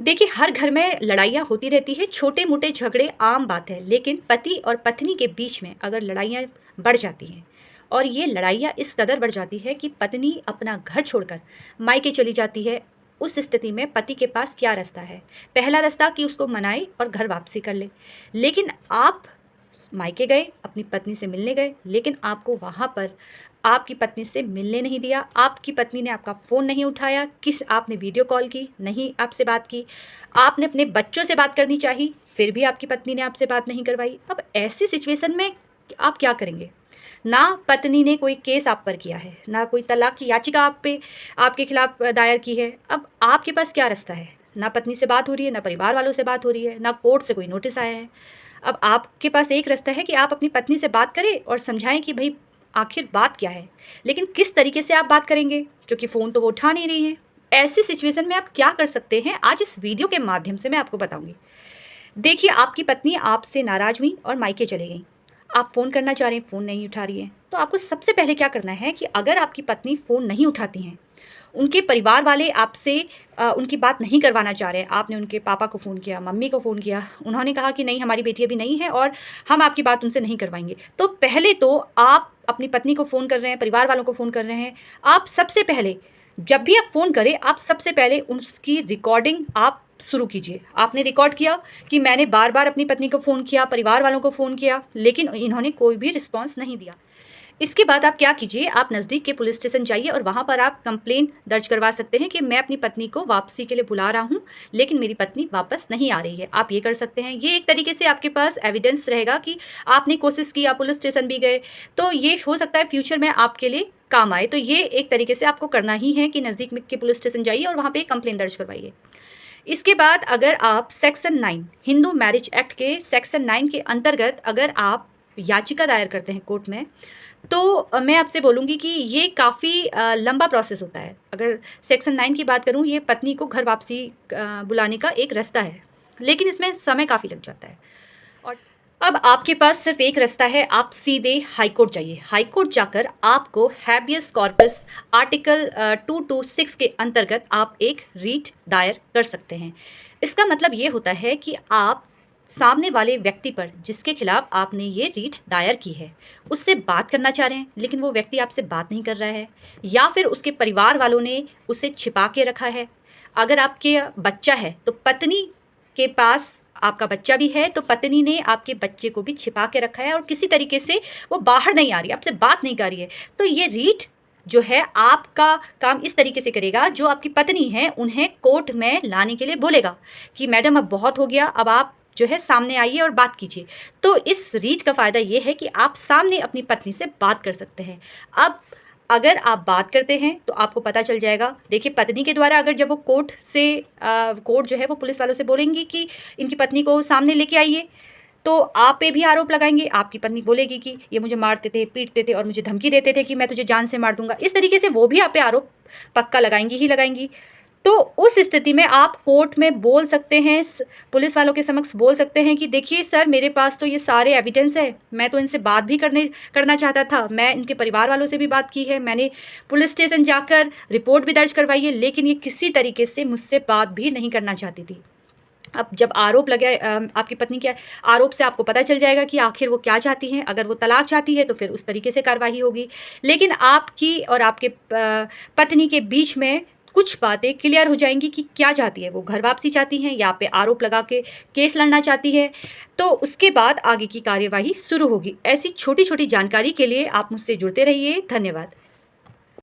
देखिए, हर घर में लड़ाइयाँ होती रहती है, छोटे-मोटे झगड़े आम बात है, लेकिन पति और पत्नी के बीच में अगर लड़ाइयाँ बढ़ जाती हैं और ये लड़ाइयाँ इस कदर बढ़ जाती है कि पत्नी अपना घर छोड़कर मायके चली जाती है, उस स्थिति में पति के पास क्या रास्ता है? पहला रास्ता कि उसको मनाए और घर वापसी कर ले। लेकिन आप मायके गए, अपनी पत्नी से मिलने गए, लेकिन आपको वहाँ पर आपकी पत्नी से मिलने नहीं दिया, आपकी पत्नी ने आपका फ़ोन नहीं उठाया, आपने वीडियो कॉल की, नहीं आपसे बात की, आपने अपने बच्चों से बात करनी चाही, फिर भी आपकी पत्नी ने आपसे बात नहीं करवाई। अब ऐसी सिचुएशन में आप क्या करेंगे? ना पत्नी ने कोई केस आप पर किया है, ना कोई तलाक की याचिका आपके खिलाफ दायर की है। अब आपके पास क्या रास्ता है? ना पत्नी से बात हो रही है, ना परिवार वालों से बात हो रही है, ना कोर्ट से कोई नोटिस आया है। अब आपके पास एक रास्ता है कि आप अपनी पत्नी से बात करें और समझाएँ कि भई आखिर बात क्या है? लेकिन किस तरीके से आप बात करेंगे? क्योंकि फ़ोन तो वो उठा नहीं रही हैं। ऐसी सिचुएशन में आप क्या कर सकते हैं? आज इस वीडियो के माध्यम से मैं आपको बताऊँगी। देखिए, आपकी पत्नी आपसे नाराज़ हुई और मायके चली गईं। आप फ़ोन करना चाह रहे हैं, फ़ोन नहीं उठा रही हैं। तो आपको सबसे पहले क्या करना है कि अगर आपकी पत्नी फ़ोन नहीं उठाती हैं, उनके परिवार वाले आपसे उनकी बात नहीं करवाना चाह रहे हैं, आपने उनके पापा को फ़ोन किया, मम्मी को फ़ोन किया, उन्होंने कहा कि नहीं हमारी बेटी अभी नहीं है और हम आपकी बात उनसे नहीं करवाएँगे। तो पहले तो आप अपनी पत्नी को फ़ोन कर रहे हैं, परिवार वालों को फ़ोन कर रहे हैं, आप सबसे पहले जब भी आप फ़ोन करें, आप सबसे पहले उसकी रिकॉर्डिंग आप शुरू कीजिए। आपने रिकॉर्ड किया कि मैंने बार-बार अपनी पत्नी को फ़ोन किया, परिवार वालों को फ़ोन किया, लेकिन इन्होंने कोई भी रिस्पॉन्स नहीं दिया। इसके बाद आप क्या कीजिए, आप नज़दीक के पुलिस स्टेशन जाइए और वहाँ पर आप कंप्लेंट दर्ज करवा सकते हैं कि मैं अपनी पत्नी को वापसी के लिए बुला रहा हूँ, लेकिन मेरी पत्नी वापस नहीं आ रही है। आप ये कर सकते हैं। ये एक तरीके से आपके पास एविडेंस रहेगा कि आपने कोशिश की, आप पुलिस स्टेशन भी गए, तो ये हो सकता है फ्यूचर में आपके लिए काम आए। तो ये एक तरीके से आपको करना ही है कि नज़दीक में के पुलिस स्टेशन जाइए और वहाँ पे कंप्लेंट दर्ज करवाइए। इसके बाद अगर आप सेक्शन 9 हिंदू मैरिज एक्ट के सेक्शन 9 के अंतर्गत अगर आप याचिका दायर करते हैं कोर्ट में, तो मैं आपसे बोलूँगी कि ये काफ़ी लंबा प्रोसेस होता है। अगर सेक्शन 9 की बात करूँ, ये पत्नी को घर वापसी बुलाने का एक रास्ता है, लेकिन इसमें समय काफ़ी लग जाता है। और अब आपके पास सिर्फ़ एक रास्ता है, आप सीधे हाई कोर्ट जाइए। हाई कोर्ट जाकर आपको हैबियस कॉर्पस आर्टिकल 226 के अंतर्गत आप एक रीट दायर कर सकते हैं। इसका मतलब ये होता है कि आप सामने वाले व्यक्ति पर जिसके खिलाफ आपने ये रीट दायर की है, उससे बात करना चाह रहे हैं, लेकिन वो व्यक्ति आपसे बात नहीं कर रहा है, या फिर उसके परिवार वालों ने उसे छिपा के रखा है। अगर आपके बच्चा है, तो पत्नी के पास आपका बच्चा भी है, तो पत्नी ने आपके बच्चे को भी छिपा के रखा है और किसी तरीके से वो बाहर नहीं आ रही है, आपसे बात नहीं कर रही है। तो ये रीट जो है आपका काम इस तरीके से करेगा, जो आपकी पत्नी है उन्हें कोर्ट में लाने के लिए बोलेगा कि मैडम अब बहुत हो गया, अब आप जो है सामने आइए और बात कीजिए। तो इस रीट का फ़ायदा ये है कि आप सामने अपनी पत्नी से बात कर सकते हैं। अब अगर आप बात करते हैं तो आपको पता चल जाएगा। देखिए, पत्नी के द्वारा अगर जब वो कोर्ट जो है वो पुलिस वालों से बोलेंगी कि इनकी पत्नी को सामने लेके आइए, तो आप पे भी आरोप लगाएँगे। आपकी पत्नी बोलेगी कि ये मुझे मारते थे, पीटते थे और मुझे धमकी देते थे कि मैं तुझे जान से मार दूँगा। इस तरीके से वो भी आप पे आरोप पक्का लगाएँगी ही लगाएँगी। तो उस स्थिति में आप कोर्ट में बोल सकते हैं, पुलिस वालों के समक्ष बोल सकते हैं कि देखिए सर, मेरे पास तो ये सारे एविडेंस है, मैं तो इनसे बात भी करना चाहता था, मैं इनके परिवार वालों से भी बात की है, मैंने पुलिस स्टेशन जाकर रिपोर्ट भी दर्ज करवाई है, लेकिन ये किसी तरीके से मुझसे बात भी नहीं करना चाहती थी। अब जब आरोप लगे, आपकी पत्नी के आरोप से आपको पता चल जाएगा कि आखिर वो क्या चाहती हैं। अगर वो तलाक चाहती है तो फिर उस तरीके से कार्रवाई होगी। लेकिन आपकी और आपके पत्नी के बीच में कुछ बातें क्लियर हो जाएँगी कि क्या चाहती है वो, घर वापसी चाहती हैं या पे आरोप लगा के केस लड़ना चाहती है। तो उसके बाद आगे की कार्यवाही शुरू होगी। ऐसी छोटी-छोटी जानकारी के लिए आप मुझसे जुड़ते रहिए। धन्यवाद।